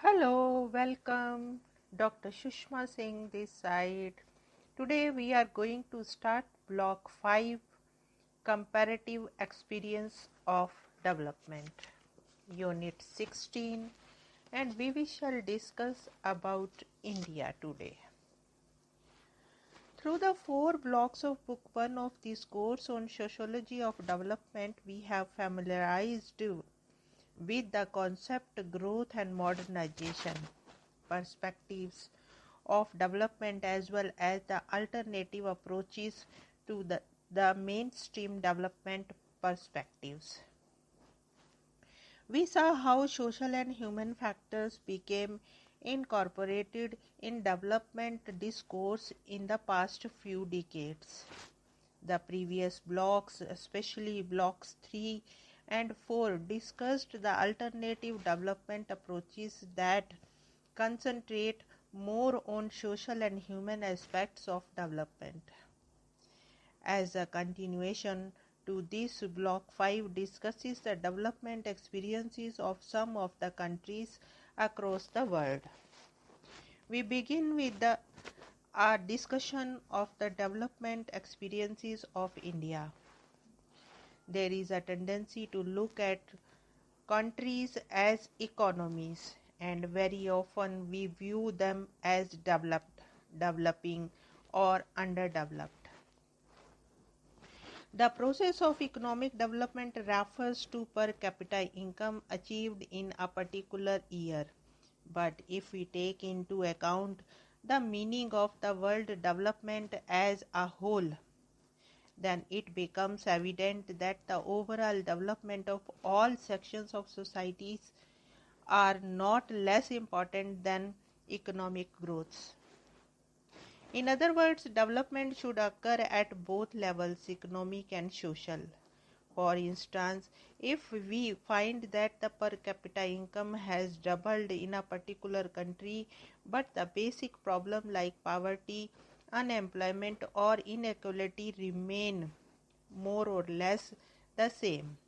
Hello, welcome. Dr. Sushma Singh this side. Today we are going to start block 5, comparative experience of development, unit 16, and we shall discuss about India today. Through the 4 blocks of book 1 of this course on sociology of development, we have familiarized with the concept growth and modernization, perspectives of development, as well as the alternative approaches to the mainstream development perspectives. We saw how social and human factors became incorporated in development discourse in the past few decades. The previous blocks, especially blocks 3 and 4, discussed the alternative development approaches that concentrate more on social and human aspects of development. As a continuation to this, block 5 discusses the development experiences of some of the countries across the world. We begin with a discussion of the development experiences of India. There is a tendency to look at countries as economies, and very often we view them as developed, developing, or underdeveloped. The process of economic development refers to per capita income achieved in a particular year. But if we take into account the meaning of the word development as a whole, then it becomes evident that the overall development of all sections of societies are not less important than economic growths. In other words, development should occur at both levels, economic and social. For instance, if we find that the per capita income has doubled in a particular country, but the basic problem like poverty, unemployment, or inequality remain more or less the same,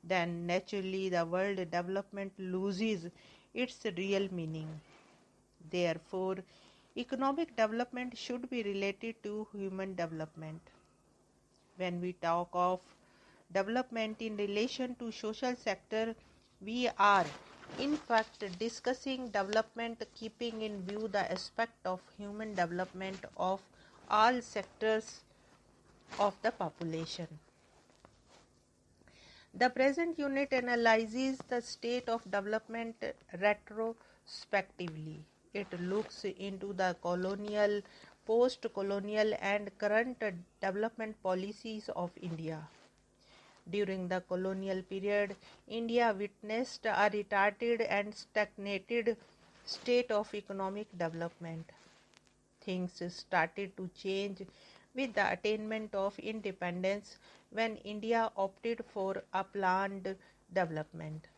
then naturally the word development loses its real meaning. Therefore, economic development should be related to human development. When we talk of development in relation to social sector, we are in fact discussing development keeping in view the aspect of human development of all sectors of the population. The present unit analyzes the state of development retrospectively. It looks into the colonial, post-colonial, and current development policies of India. During the colonial period, India witnessed a retarded and stagnated state of economic development. Things started to change with the attainment of independence when India opted for a planned development.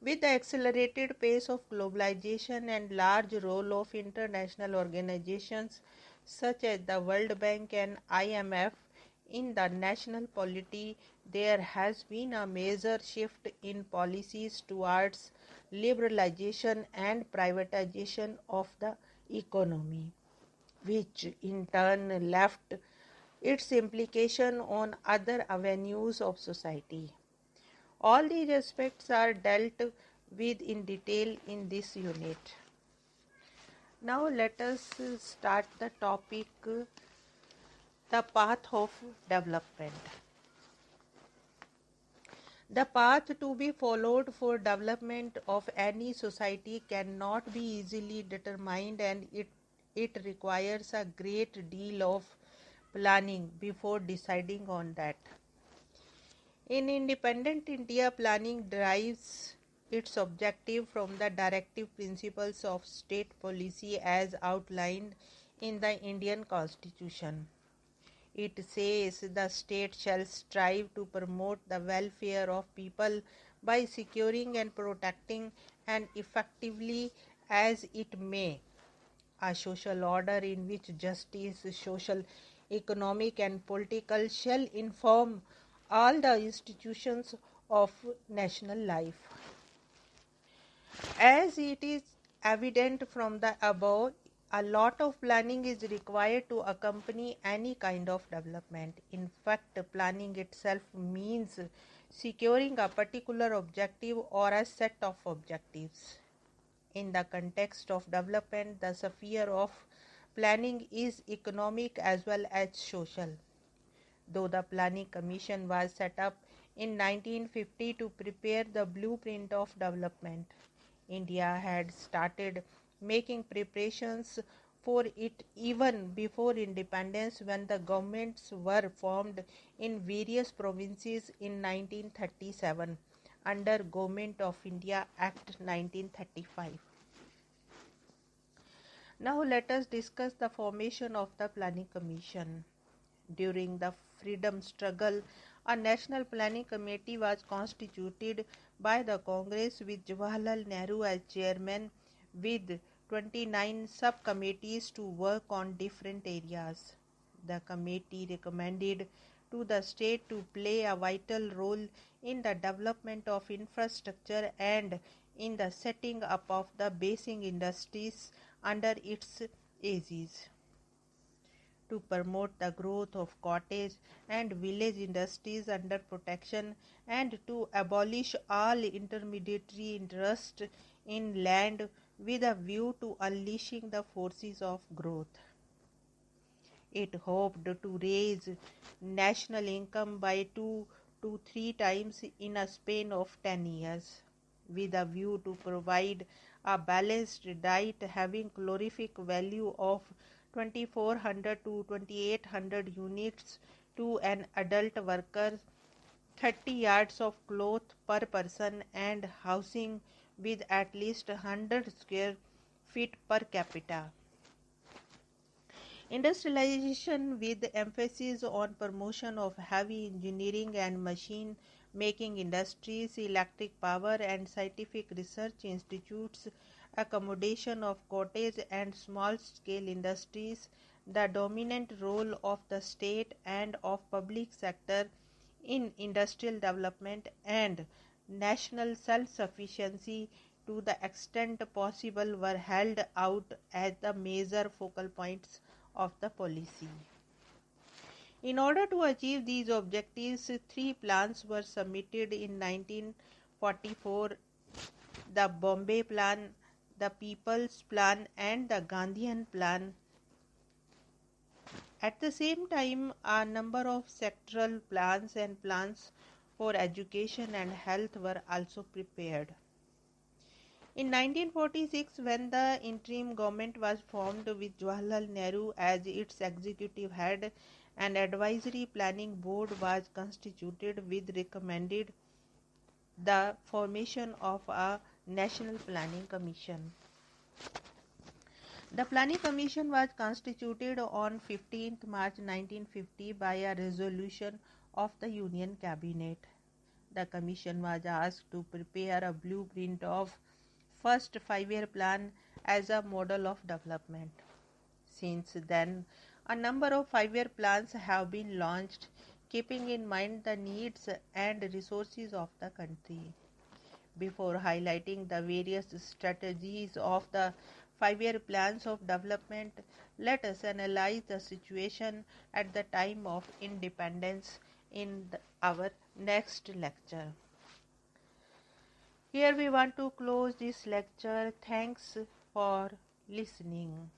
With the accelerated pace of globalization and large role of international organizations such as the World Bank and IMF in the national polity, there has been a major shift in policies towards liberalization and privatization of the economy, which in turn left its implication on other avenues of society. All these aspects are dealt with in detail in this unit. Now let us start the topic, the path of development. The path to be followed for development of any society cannot be easily determined, and it requires a great deal of planning before deciding on that. In independent India, planning derives its objective from the directive principles of state policy as outlined in the Indian Constitution. It says the state shall strive to promote the welfare of people by securing and protecting and effectively as it may a social order in which justice, social, economic and political shall inform all the institutions of national life. As it is evident from the above, a lot of planning is required to accompany any kind of development. In fact, planning itself means securing a particular objective or a set of objectives. In the context of development, the sphere of planning is economic as well as social. Though the Planning Commission was set up in 1950 to prepare the blueprint of development, India had started making preparations for it even before independence, when the governments were formed in various provinces in 1937 under Government of India Act 1935. Now let us discuss the formation of the Planning Commission. During the freedom struggle, a national planning committee was constituted by the Congress with Jawaharlal Nehru as chairman, with 29 subcommittees to work on different areas. The committee recommended to the state to play a vital role in the development of infrastructure and in the setting up of the basic industries under its aegis, to promote the growth of cottage and village industries under protection, and to abolish all intermediary interest in land with a view to unleashing the forces of growth. It hoped to raise national income by 2 to 3 times in a span of 10 years, with a view to provide a balanced diet having calorific value of 2400 to 2800 units to an adult worker, 30 yards of cloth per person, and housing with at least 100 square feet per capita. Industrialization with emphasis on promotion of heavy engineering and machine making industries, electric power and scientific research institutes, accommodation of cottage and small scale industries, the dominant role of the state and of public sector in industrial development, and national self-sufficiency to the extent possible were held out as the major focal points of the policy. In order to achieve these objectives, 3 plans were submitted in 1944: the Bombay Plan, the People's Plan, and the Gandhian Plan. At the same time, a number of sectoral plans and plans for education and health were also prepared. In 1946, when the interim government was formed with Jawaharlal Nehru as its executive head, an advisory planning board was constituted with recommended the formation of a national planning commission. The Planning Commission was constituted on 15th March 1950 by a resolution of the Union Cabinet. The Commission was asked to prepare a blueprint of first 5-year plan as a model of development. Since then, a number of 5-year plans have been launched, keeping in mind the needs and resources of the country. Before highlighting the various strategies of the 5-year plans of development, let us analyze the situation at the time of independence in our next lecture. Here we want to close this lecture. Thanks for listening.